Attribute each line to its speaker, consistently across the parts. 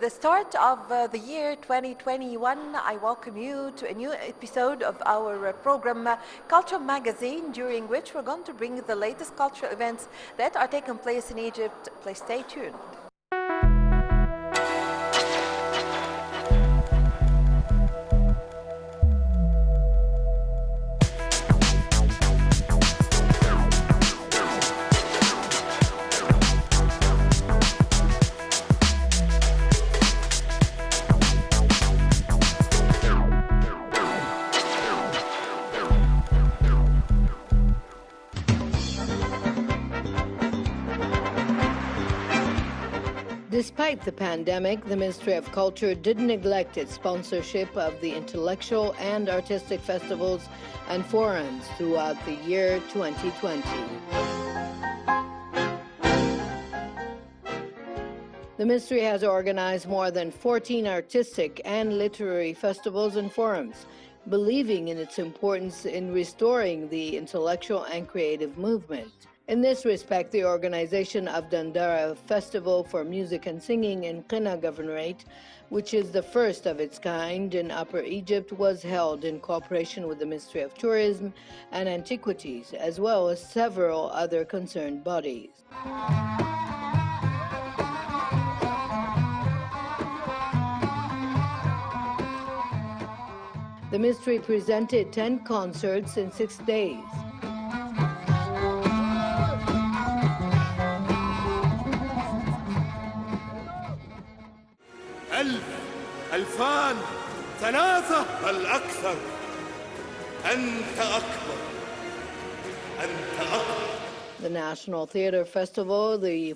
Speaker 1: the start of the year 2021, I welcome you to a new episode of our program Culture Magazine, during which we're going to bring the latest cultural events that are taking place in Egypt. Please stay tuned.
Speaker 2: Despite the pandemic, the Ministry of Culture didn't neglect its sponsorship of the intellectual and artistic festivals and forums throughout the year 2020. The Ministry has organized more than 14 artistic and literary festivals and forums, believing in its importance in restoring the intellectual and creative movement. In this respect, the organization of Dandara Festival for Music and Singing in Qina Governorate, which is the first of its kind in Upper Egypt, was held in cooperation with the Ministry of Tourism and Antiquities, as well as several other concerned bodies. The Ministry presented 10 concerts in 6 days.
Speaker 3: ألفان ثلاثة بل أكثر أنت أكبر أنت أكبر.
Speaker 2: The National Theatre Festival, the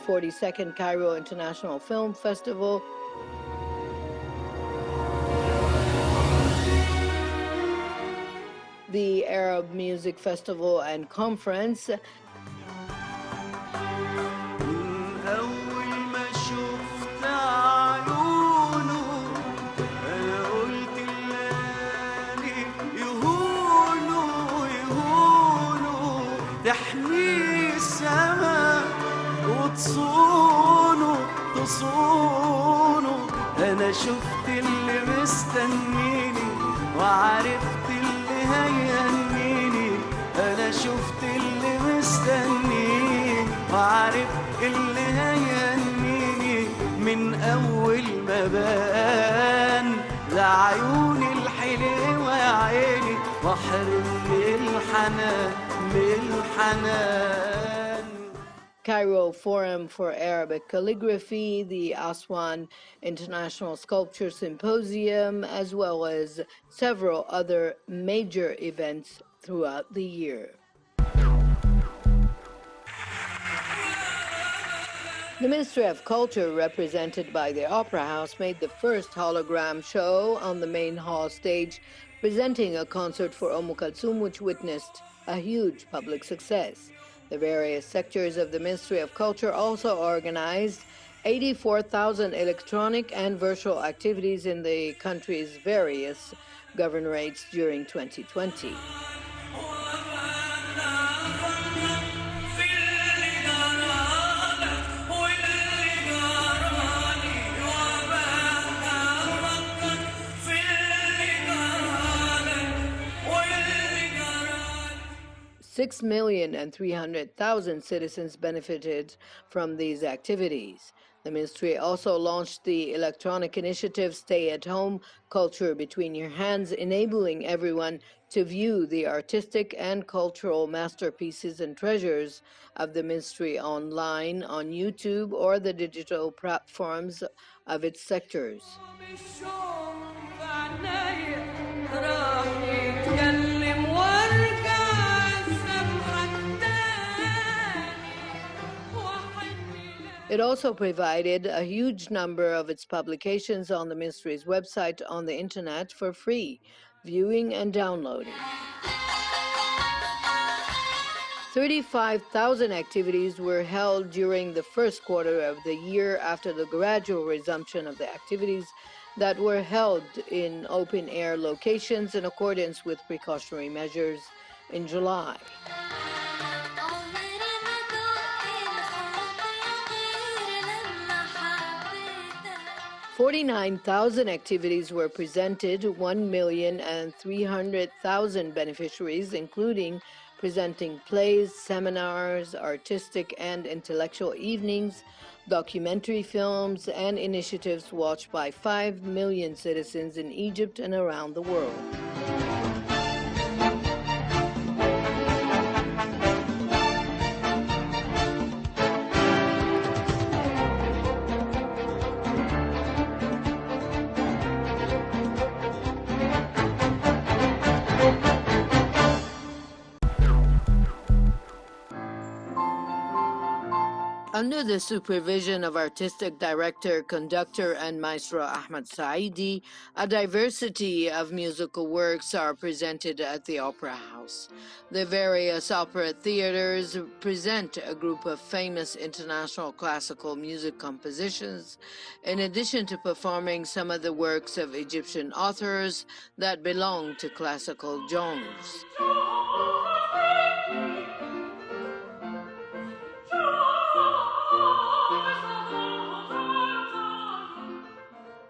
Speaker 2: '42nd Cairo International Film Festival, the Arab Music Festival and Conference,
Speaker 4: تحمي السماء تصونه أنا شفت اللي مستنيني وعرفت اللي هيهنيني أنا شفت اللي مستنيني وعرفت اللي هيهنيني من أول ما بان لعيوني الحلوة يا عيني وحرمني الحنان
Speaker 2: Cairo Forum for Arabic Calligraphy, the Aswan International Sculpture Symposium, as well as several other major events throughout the year. The Ministry of Culture, represented by the Opera House, made the first hologram show on the main hall stage, presenting a concert for Kulthum, which witnessed a huge public success. The various sectors of the Ministry of Culture also organized 84,000 electronic and virtual activities in the country's various governorates during 2020. $6,300,000 citizens benefited from these activities. The ministry also launched the electronic initiative Stay at Home, Culture Between Your Hands, enabling everyone to view the artistic and cultural masterpieces and treasures of the ministry online on YouTube or the digital platforms of its sectors. It also provided a huge number of its publications on the ministry's website on the internet for free viewing and downloading. 35,000 activities were held during the first quarter of the year after the gradual resumption of the activities that were held in open-air locations in accordance with precautionary measures in July. 49,000 activities were presented, 1,300,000 beneficiaries, including presenting plays, seminars, artistic and intellectual evenings, documentary films, and initiatives watched by 5 million citizens in Egypt and around the world. Under the supervision of artistic director, conductor, and maestro Ahmed Saidi, a diversity of musical works are presented at the Opera House. The various opera theaters present a group of famous international classical music compositions, in addition to performing some of the works of Egyptian authors that belong to classical genres.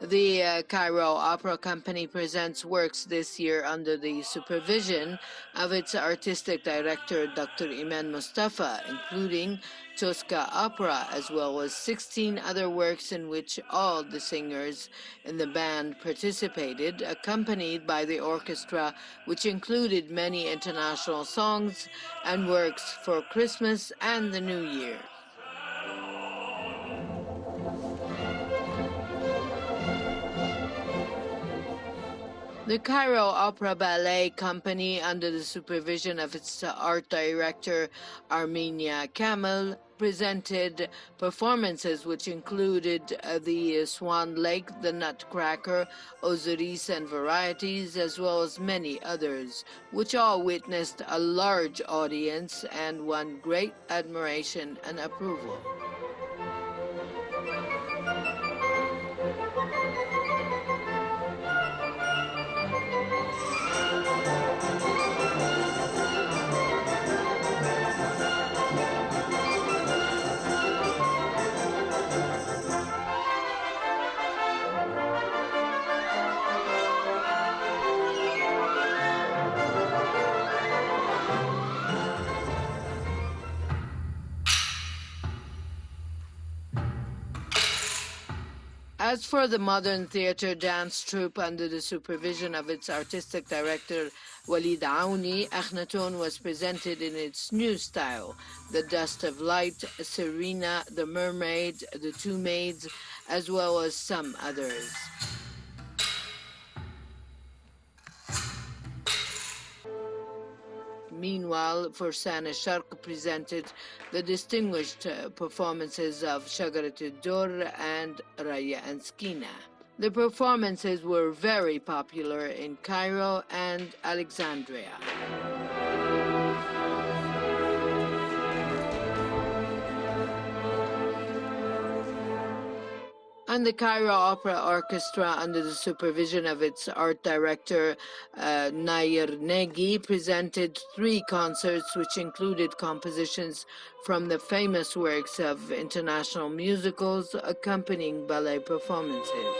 Speaker 2: The Cairo Opera Company presents works this year under the supervision of its artistic director, Dr. Iman Mustafa, including Tosca Opera, as well as 16 other works in which all the singers in the band participated, accompanied by the orchestra, which included many international songs and works for Christmas and the New Year. The Cairo Opera Ballet Company, under the supervision of its art director, Armenia Kamel, presented performances which included the Swan Lake, the Nutcracker, Osiris and Varieties, as well as many others, which all witnessed a large audience and won great admiration and approval. As for the Modern Theater Dance Troupe, under the supervision of its artistic director, Walid Aouni, Akhenaton was presented in its new style, The Dust of Light, Serena, The Mermaid, The Two Maids, as well as some others. Meanwhile, Fursan Sharq presented the distinguished performances of Shagarat al-Dur and Raya and Skina. The performances were very popular in Cairo and Alexandria. And the Cairo Opera Orchestra, under the supervision of its art director, Nair Negi, presented 3 concerts which included compositions from the famous works of international musicals accompanying ballet performances.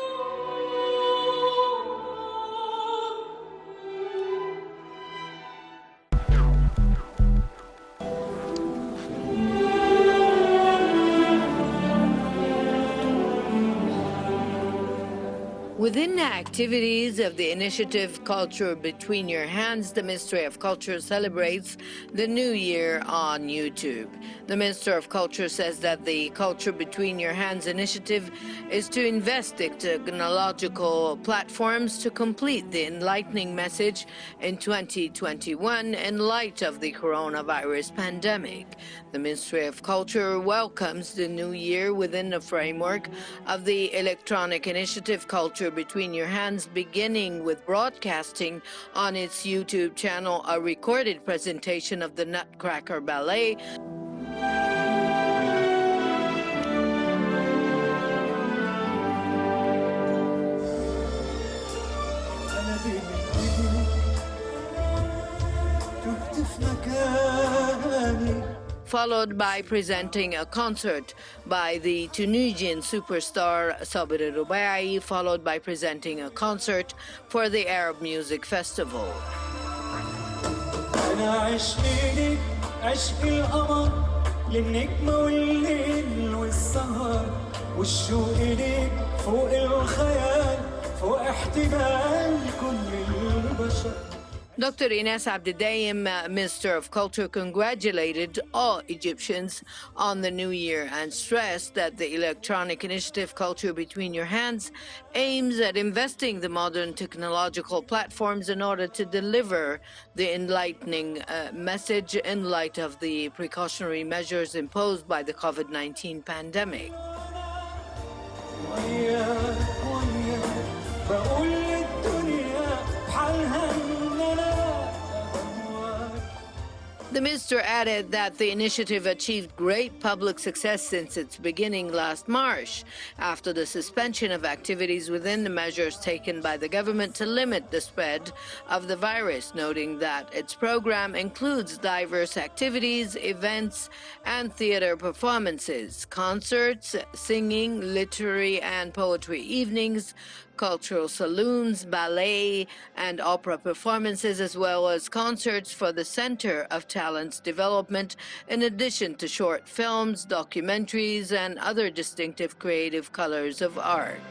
Speaker 2: Within the activities of the initiative Culture Between Your Hands, the Ministry of Culture celebrates the New Year on YouTube. The Minister of Culture says that the Culture Between Your Hands initiative is to invest in technological platforms to complete the enlightening message in 2021 in light of the coronavirus pandemic. The Ministry of Culture welcomes the new year within the framework of the electronic initiative Culture Between Your Hands, beginning with broadcasting on its YouTube channel a recorded presentation of the Nutcracker Ballet.
Speaker 5: تهت
Speaker 2: followed by presenting a concert by the Tunisian superstar Sabir Rubai, followed by presenting a concert for the Arab Music Festival.
Speaker 5: أنا عشقي ليك عشق القمر للنجمة والليل والسهر والشوق ليك فوق الخيال فوق احتمال كل البشر.
Speaker 2: Dr. Ines Abdidaim, Minister of Culture, congratulated all Egyptians on the new year and stressed that the electronic initiative Culture Between Your Hands aims at investing the modern technological platforms in order to deliver the enlightening message in light of the precautionary measures imposed by the COVID-19 pandemic. The minister added that the initiative achieved great public success since its beginning last March, after the suspension of activities within the measures taken by the government to limit the spread of the virus, noting that its program includes diverse activities, events, and theater performances, concerts, singing, literary and poetry evenings, cultural saloons, ballet, and opera performances, as well as concerts for the Center of Talents Development, in addition to short films, documentaries, and other distinctive creative colors of art.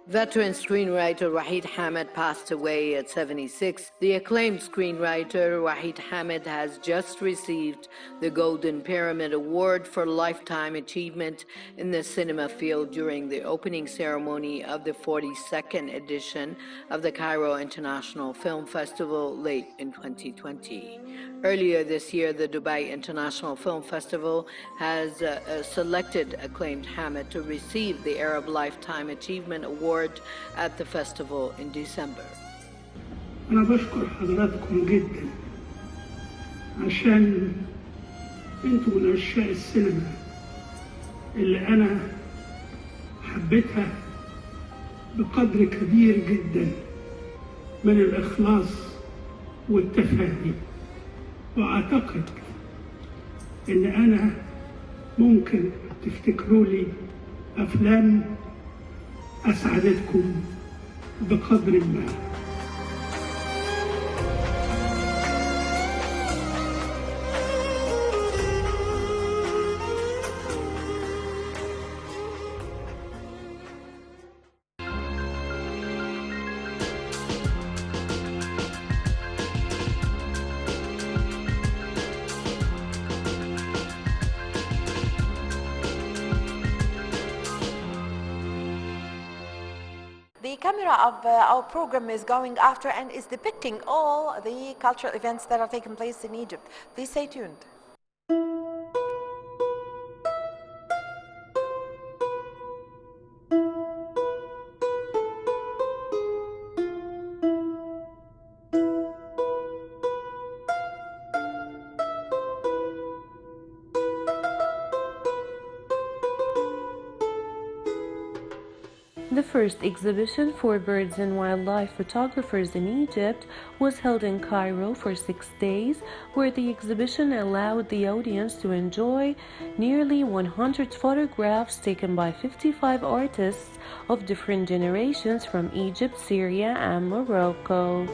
Speaker 2: Veteran screenwriter Wahid Hamid passed away at 76. The acclaimed screenwriter Wahid Hamid has just received the Golden Pyramid Award for Lifetime Achievement in the cinema field during the opening ceremony of the 42nd edition of the Cairo International Film Festival late in 2020. Earlier this year, the Dubai International Film Festival has selected acclaimed Hamid to receive the Arab Lifetime Achievement Award at the festival in December.
Speaker 6: أنا بشكر حضراتكم جدا عشان انتوا من عشاق السينما اللي أنا حبيتها بقدر كبير جدا من الإخلاص والتفاني، وأعتقد إن أنا ممكن تفتكروا لي أفلام أسعدتكم بقدر ما.
Speaker 1: The camera of our program is going after and is depicting all the cultural events that are taking place in Egypt. Please stay tuned.
Speaker 7: The first exhibition for birds and wildlife photographers in Egypt was held in Cairo for 6 days, where the exhibition allowed the audience to enjoy nearly 100 photographs taken by 55 artists of different generations from Egypt, Syria, and Morocco.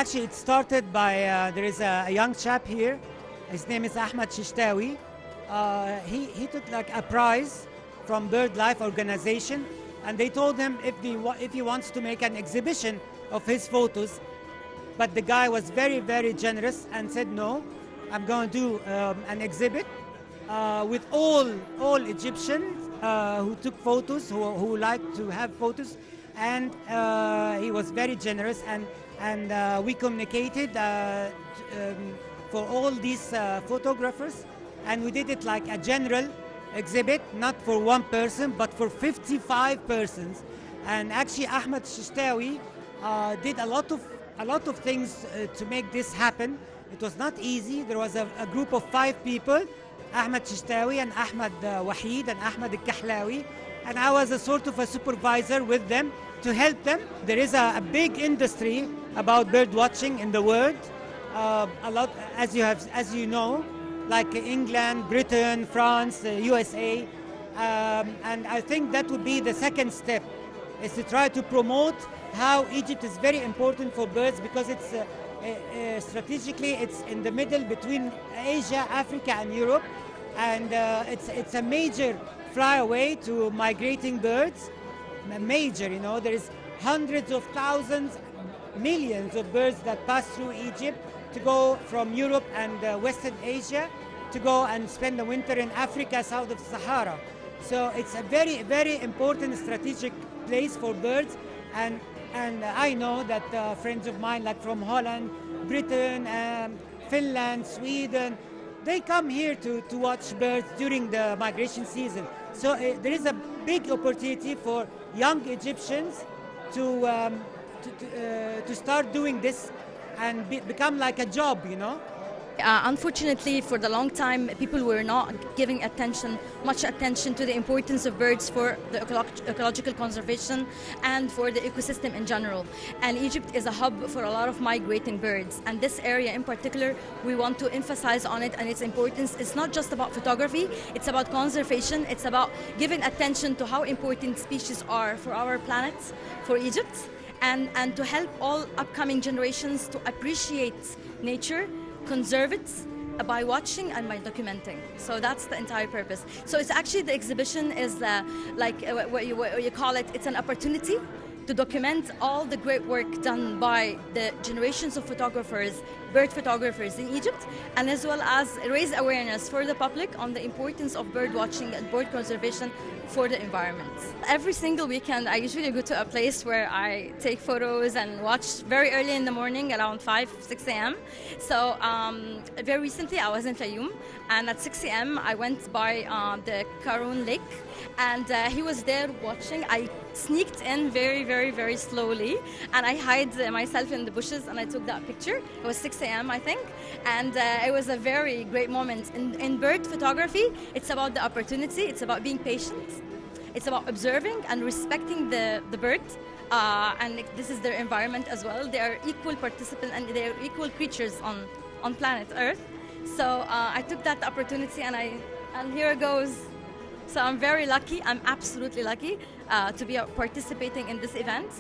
Speaker 8: Actually, it started by, there is a young chap here. His name is Ahmed Shishtawi. He took like a prize from BirdLife organization, and they told him if he wants to make an exhibition of his photos. But the guy was very, very generous and said, no, I'm going to do an exhibit with all Egyptians who took photos, who like to have photos. And he was very generous, and we communicated for all these photographers, and we did it like a general exhibit, not for one person, but for 55 persons. And actually Ahmed Shishtawi did a lot of things to make this happen. It was not easy. There was a group of 5 people, Ahmed Shishtawi and Ahmed Waheed and Ahmed Al-Kahlawi, and I was a sort of a supervisor with them to help them. There is a big industry about bird watching in the world, a lot, as you know, like England, Britain, France, USA, and I think that would be the second step, is to try to promote how Egypt is very important for birds, because it's strategically it's in the middle between Asia, Africa, and Europe, and it's a major flyaway to migrating birds. Major, you know, there is hundreds of thousands, millions of birds that pass through Egypt to go from Europe and Western Asia to go and spend the winter in Africa, south of Sahara. So it's a very, very important strategic place for birds, and I know that friends of mine, like from Holland, Britain, Finland, Sweden, they come here to watch birds during the migration season. So there is a big opportunity for young Egyptians to start doing this and become like a job, you know.
Speaker 9: Unfortunately, for the long time, people were not giving much attention to the importance of birds for the ecological conservation and for the ecosystem in general. And Egypt is a hub for a lot of migrating birds. And this area in particular, we want to emphasize on it and its importance. It's not just about photography, it's about conservation, it's about giving attention to how important species are for our planet, for Egypt, and to help all upcoming generations to appreciate nature, conserve it by watching and by documenting. So that's the entire purpose. So it's actually, the exhibition is like what you call it, it's an opportunity to document all the great work done by the generations of photographers, bird photographers in Egypt, and as well as raise awareness for the public on the importance of bird watching and bird conservation for the environment. Every single weekend, I usually go to a place where I take photos and watch very early in the morning, around 6 a.m. So very recently, I was in Fayoum, and at 6 a.m. I went by the Karun Lake, and he was there watching. I sneaked in very, very, very slowly, and I hid myself in the bushes, and I took that picture. It was 6 a.m. I think, and it was a very great moment. In bird photography, it's about the opportunity, it's about being patient, it's about observing and respecting the bird, and this is their environment as well. They are equal participants and they are equal creatures on planet Earth. So I took that opportunity, and here it goes. So I'm very lucky, I'm absolutely lucky to be participating in this event.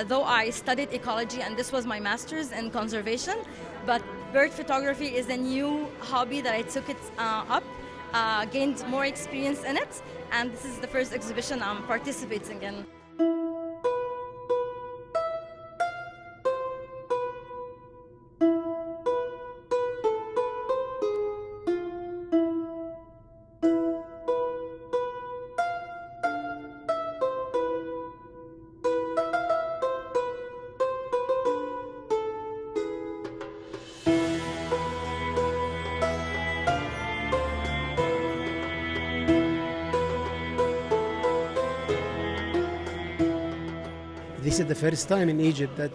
Speaker 9: Though I studied ecology and this was my master's in conservation, but bird photography is a new hobby that I took it up, gained more experience in it, and this is the first exhibition I'm participating in.
Speaker 10: This is the first time in Egypt that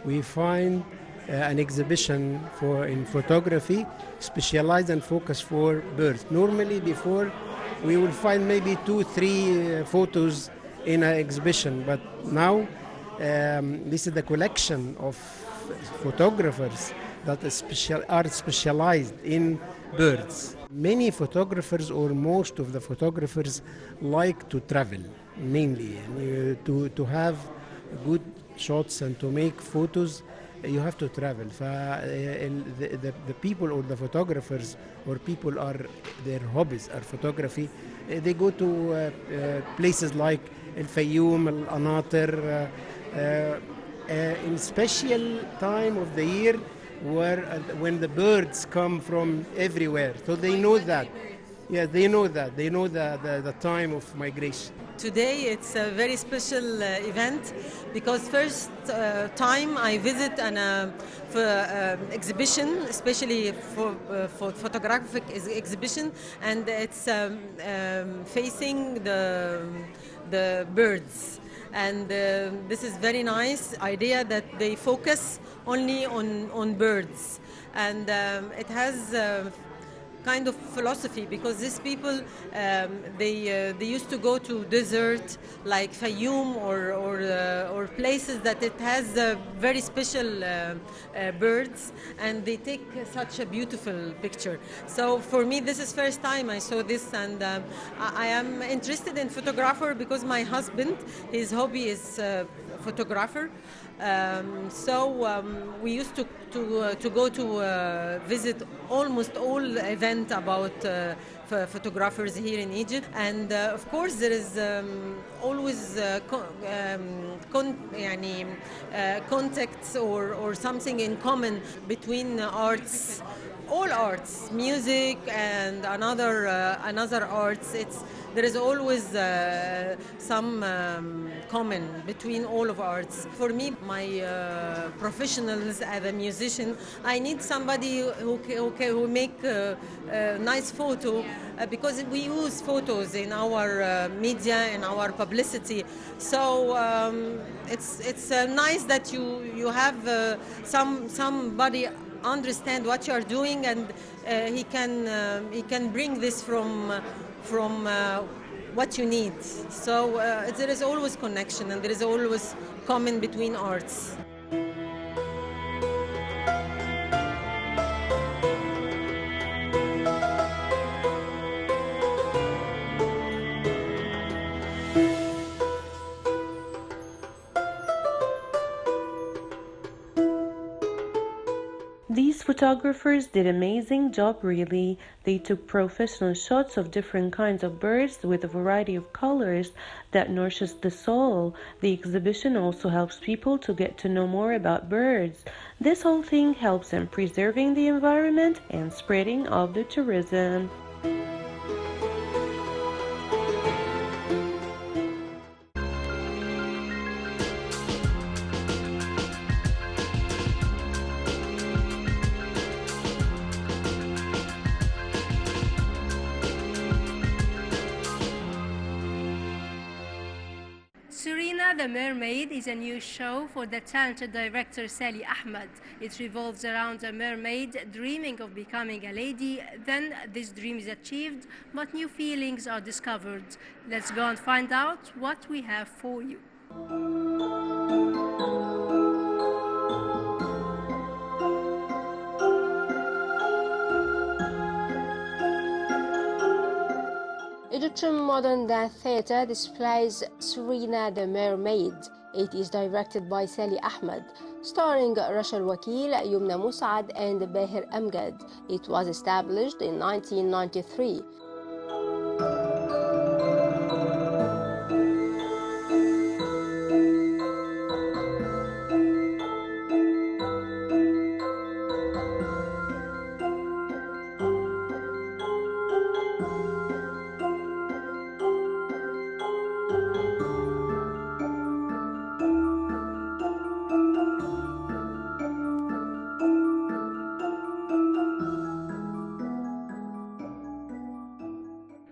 Speaker 10: we find an exhibition in photography specialized and focused for birds. Normally before we will find maybe 2-3 photos in an exhibition, but now this is the collection of photographers that are specialized in birds. Many photographers, or most of the photographers, like to travel mainly, to have good shots and to make photos you have to travel. The people or the photographers or people are their hobbies are photography. They go to places like El Fayoum, Al Anater, in special time of the year where when the birds come from everywhere, so they know that. Yeah, they know that. They know the time of migration.
Speaker 11: Today it's a very special event because first time I visit an exhibition, especially for photographic exhibition, and it's facing the birds. And this is very nice idea that they focus only on birds, and it has kind of philosophy because these people they used to go to desert like Fayoum or places that it has very special birds, and they take such a beautiful picture. So for me this is first time I saw this, and I am interested in photographer because my husband, his hobby is photographer. We used to go to visit almost all events about photographers here in Egypt, and of course there is always contacts or something in common between arts. All arts, music and another arts. There is always some common between all of arts. For me, my professionals as a musician, I need somebody who make a nice photo because we use photos in our media and our publicity. So it's nice that you have somebody understand what you are doing, and he can bring this from what you need. So there is always connection and there is always common between arts.
Speaker 7: These photographers did an amazing job really. They took professional shots of different kinds of birds with a variety of colors that nourishes the soul. The exhibition also helps people to get to know more about birds. This whole thing helps in preserving the environment and spreading of the tourism.
Speaker 12: Serena the Mermaid is a new show for the talented director Sally Ahmed. It revolves around a mermaid dreaming of becoming a lady. Then this dream is achieved, but new feelings are discovered. Let's go and find out what we have for you.
Speaker 13: Egyptian modern dance theatre displays Serena the Mermaid. It is directed by Sally Ahmed, starring Rachel Wakil, Yumna Musad, and Bahir Amgad. It was established in 1993.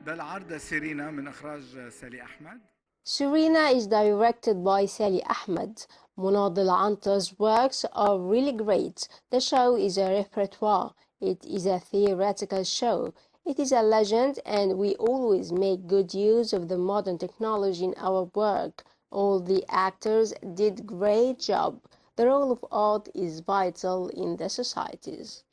Speaker 14: ده العرض سيرينا من إخراج سالي أحمد.
Speaker 13: Serena is directed by Sally Ahmed. Munadil Anta's works are really great. The show is a repertoire. It is a theoretical show. It is a legend, and we always make good use of the modern technology in our work. All the actors did great job. The role of art is vital in the societies.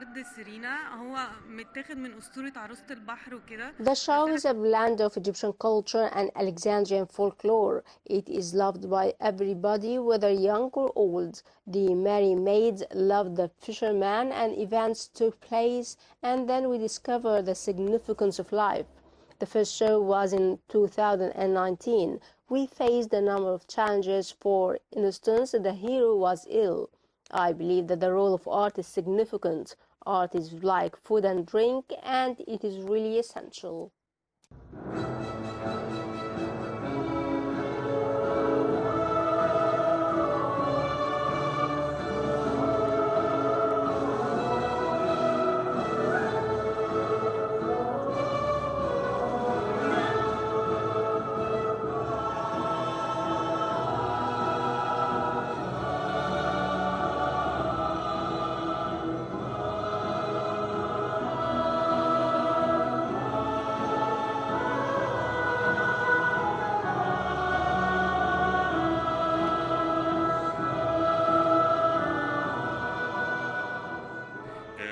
Speaker 15: عرض سيرينا هو متاخد من أسطورة عروسة البحر وكده.
Speaker 13: The show is a blend of Egyptian culture and Alexandrian folklore. It is loved by everybody, whether young or old. The merry maids loved the fisherman, and events took place, and then we discover the significance of life. The first show was in 2019. We faced a number of challenges. For instance, the hero was ill. I believe that the role of art is significant. Art is like food and drink, and it is really essential.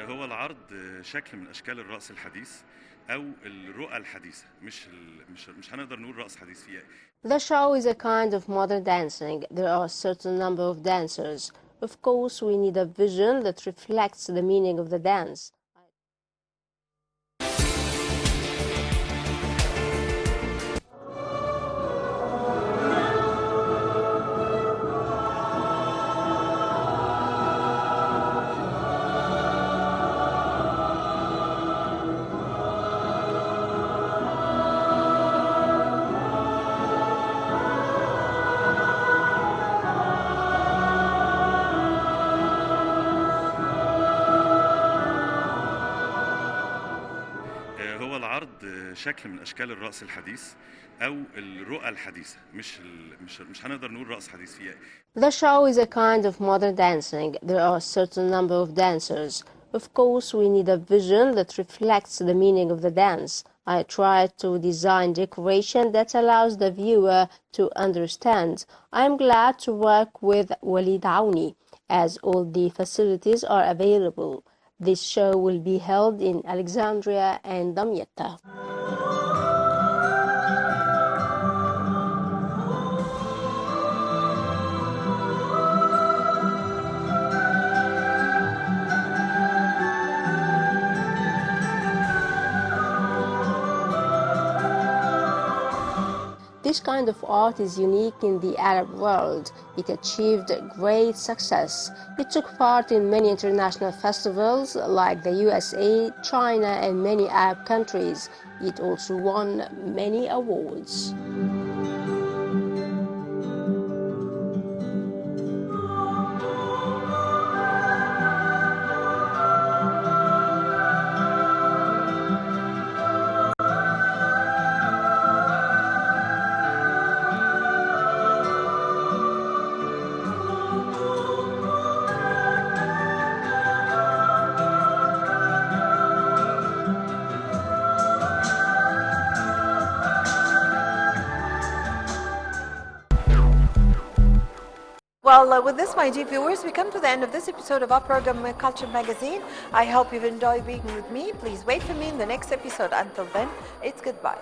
Speaker 16: هو العرض شكل من اشكال الرقص الحديث او الرؤى الحديثه، مش هنقدر نقول رقص حديث فيها.
Speaker 13: The show is a kind of modern dancing. There are a certain number of dancers. Of course, we need a vision that reflects the meaning of the dance.
Speaker 16: هو العرض شكل من اشكال الرقص الحديث او الرؤى الحديثه، مش هنقدر نقول رقص حديث فيها.
Speaker 13: The show is a kind of modern dancing. There are a certain number of dancers. Of course, we need a vision that reflects the meaning of the dance. I tried to design decoration that allows the viewer to understand. I am glad to work with Walid Aouni, as all the facilities are available. This show will be held in Alexandria and Damietta. This kind of art is unique in the Arab world. It achieved great success. It took part in many international festivals like the USA, China, and many Arab countries. It also won many awards.
Speaker 1: Well, with this, my dear viewers, we come to the end of this episode of our program, Culture Magazine. I hope you've enjoyed being with me. Please wait for me in the next episode. Until then, it's goodbye.